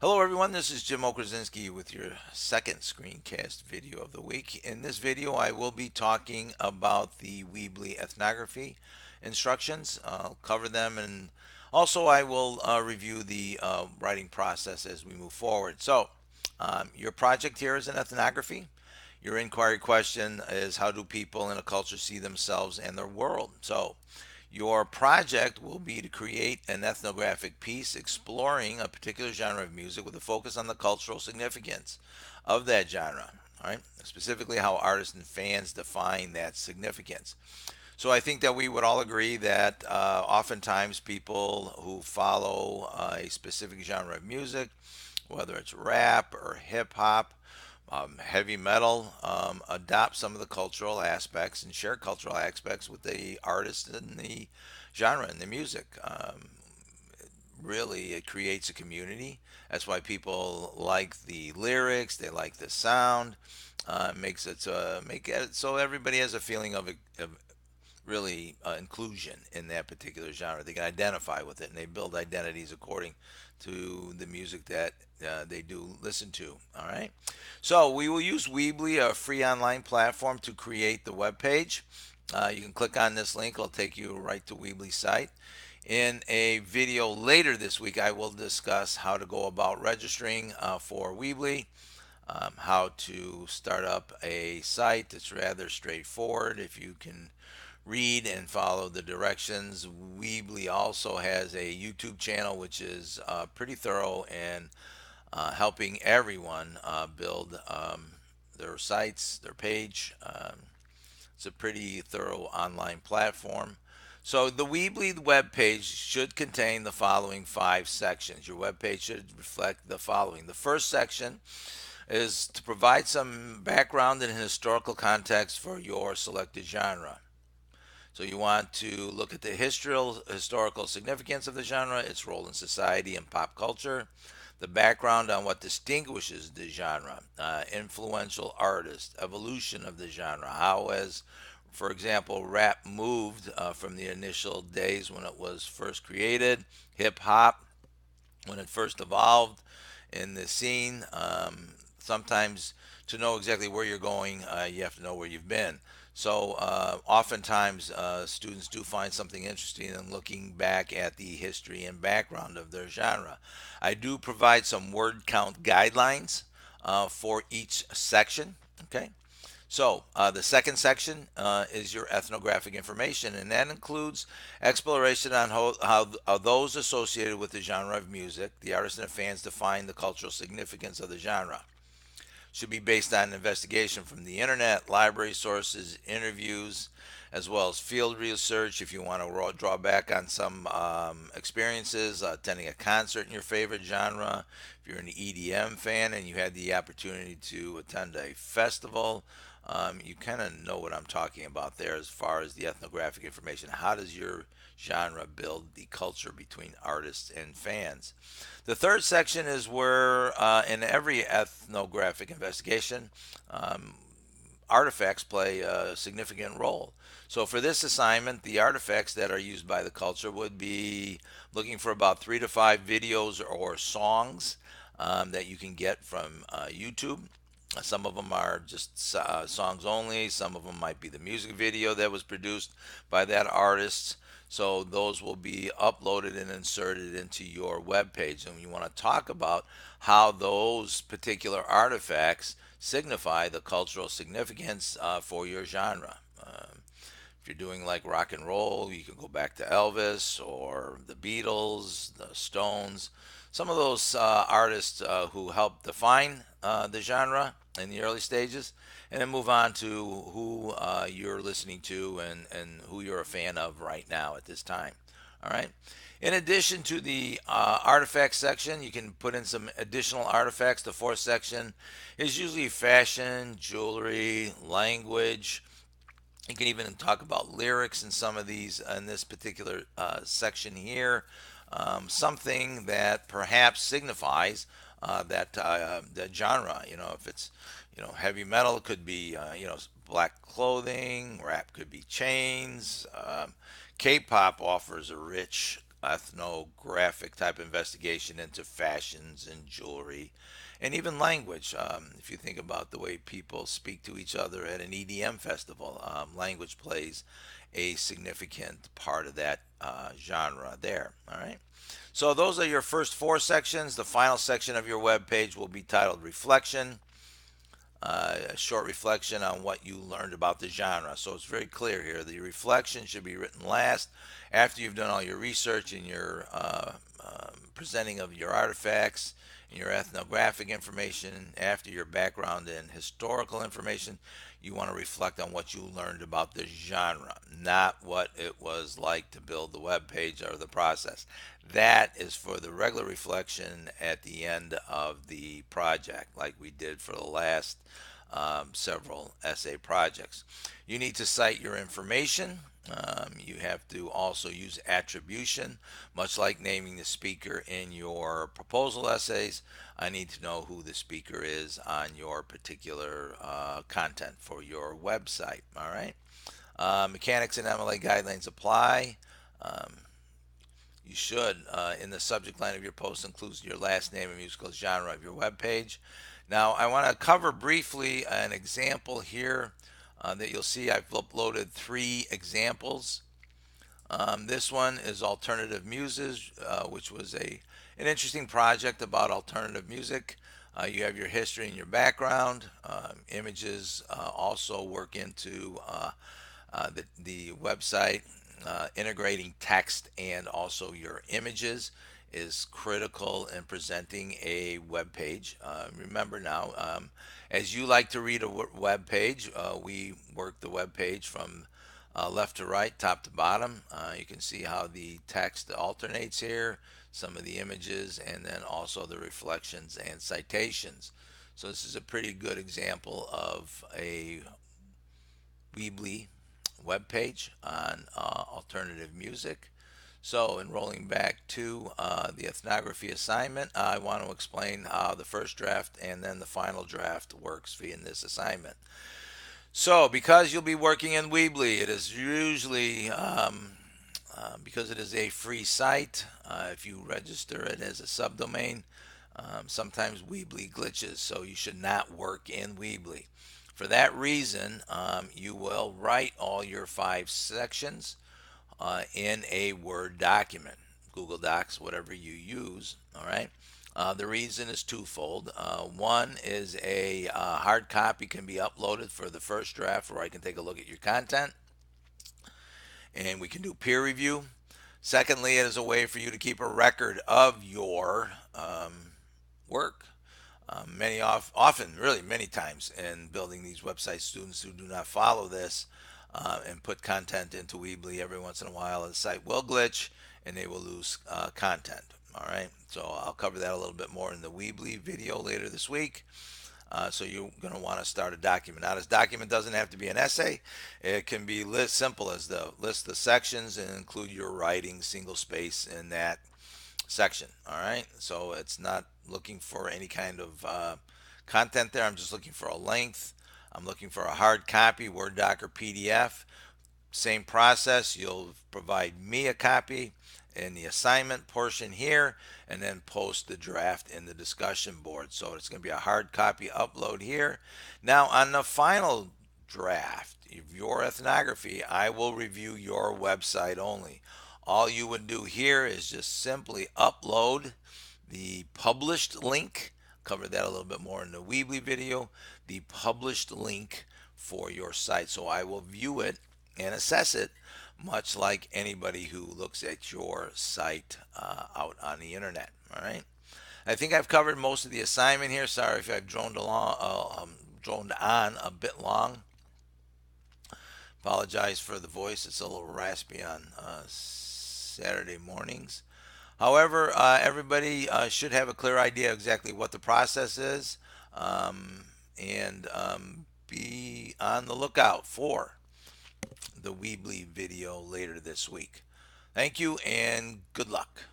Hello, everyone. This is Jim Okrasinski with your second screencast video of the week. In this video, I will be talking about the Weebly ethnography instructions. I'll cover them, and also I will review the writing process as we move forward. Your project here is an ethnography. Your inquiry question is, how do people in a culture see themselves and their world? Your project will be to create an ethnographic piece exploring a particular genre of music with a focus on the cultural significance of that genre. All right, specifically how artists and fans define that significance. So I think that we would all agree that oftentimes people who follow a specific genre of music, whether it's rap or hip hop, heavy metal, adopt some of the cultural aspects and share cultural aspects with the artist and the genre and the music. Really, it creates a community. That's why people like the lyrics, they like the sound. Makes it make it so everybody has a feeling of really inclusion in that particular genre. They can identify with it, and they build identities according to the music that they do listen to. All right. So we will use Weebly, a free online platform, to create the web page. You can click on this link; it'll take you right to Weebly site. In a video later this week, I will discuss how to go about registering for Weebly, how to start up a site. It's rather straightforward if you can read and follow the directions. Weebly also has a YouTube channel which is pretty thorough in helping everyone build their sites, their page. It's a pretty thorough online platform. So the Weebly web page should contain the following five sections. Your web page should reflect the following. The first section is to provide some background and historical context for your selected genre. So you want to look at the historical significance of the genre, its role in society and pop culture, the background on what distinguishes the genre, influential artists, evolution of the genre, how has, for example, rap moved from the initial days when it was first created, hip hop when it first evolved in the scene. Sometimes to know exactly where you're going, you have to know where you've been. So oftentimes students do find something interesting in looking back at the history and background of their genre. I do provide some word count guidelines for each section. Okay. So, the second section is your ethnographic information, and that includes exploration on how those associated with the genre of music, the artists and the fans define the cultural significance of the genre. Should be based on investigation from the internet, library sources, interviews, as well as field research. If you want to draw back on some experiences, attending a concert in your favorite genre, if you're an EDM fan and you had the opportunity to attend a festival, you kind of know what I'm talking about there as far as the ethnographic information. How does your genre build the culture between artists and fans? The third section is where, in every ethnographic investigation, um, artifacts play a significant role. So, for this assignment, the artifacts that are used by the culture would be looking for about 3 to 5 videos or songs that you can get from YouTube. Some of them are just songs only. Some of them might be the music video that was produced by that artist. So those will be uploaded and inserted into your web page. And you want to talk about how those particular artifacts signify the cultural significance for your genre. If you're doing like rock and roll, you can go back to Elvis or the Beatles, the Stones, some of those artists who helped define the genre in the early stages, and then move on to who you're listening to and who you're a fan of right now at this time. All right. In addition to the artifact section, you can put in some additional artifacts. The fourth section is usually fashion, jewelry, language. You can even talk about lyrics in some of these in this particular section here. Something that perhaps signifies that genre. You know, if it's heavy metal, it could be black clothing. Rap could be chains. K-pop offers a rich ethnographic type investigation into fashions and jewelry and even language. If you think about the way people speak to each other at an EDM festival, language plays a significant part of that genre there. All right. So those are your first four sections. The final section of your web page will be titled Reflection, a short reflection on what you learned about the genre. So it's very clear here. The reflection should be written last after you've done all your research and your presenting of your artifacts and your ethnographic information, after your background and historical information. You want to reflect on what you learned about the genre, not what it was like to build the web page or the process. That is for the regular reflection at the end of the project, like we did for the last several essay projects. You need to cite your information. You have to also use attribution, much like naming the speaker in your proposal essays. I need to know who the speaker is on your particular content for your website. All right. Mechanics and MLA guidelines apply. Um, you should, in the subject line of your post, include your last name and musical genre of your web page. Now, I want to cover briefly an example here that you'll see. I've uploaded three examples. This one is Alternative Muses, which was an interesting project about alternative music. You have your history and your background. Images also work into the website. Integrating text and also your images is critical in presenting a web page. Remember now, as you like to read a web page, we work the web page from left to right, top to bottom. You can see how the text alternates here, some of the images, and then also the reflections and citations. So this is a pretty good example of a Weebly web page on alternative music. So, in rolling back to the ethnography assignment, I want to explain how the first draft and then the final draft works for you in this assignment. So, because you'll be working in Weebly, it is usually because it is a free site. If you register it as a subdomain, sometimes Weebly glitches, so you should not work in Weebly. For that reason, you will write all your five sections in a Word document, Google Docs, whatever you use. All right. The reason is twofold. One is a hard copy can be uploaded for the first draft where I can take a look at your content and we can do peer review. Secondly, it is a way for you to keep a record of your work. Often, really many times in building these websites, students who do not follow this and put content into Weebly every once in a while, the site will glitch and they will lose content. All right, so I'll cover that a little bit more in the Weebly video later this week. So you're going to want to start a document. Now, this document doesn't have to be an essay. It can be simple as the list the sections and include your writing single space in that section. All right. So it's not looking for any kind of content there. I'm just looking for a length. I'm looking for a hard copy, Word doc or PDF. Same process. You'll provide me a copy in the assignment portion here and then post the draft in the discussion board. So it's going to be a hard copy upload here. Now on the final draft of your ethnography, I will review your website only. All you would do here is just simply upload the published link. Cover that a little bit more in the Weebly video. The published link for your site. So I will view it and assess it much like anybody who looks at your site out on the internet. All right. I think I've covered most of the assignment here. Sorry if I've droned on a bit long. Apologize for the voice. It's a little raspy on Saturday mornings. However, everybody should have a clear idea exactly what the process is and be on the lookout for the Weebly video later this week. Thank you and good luck.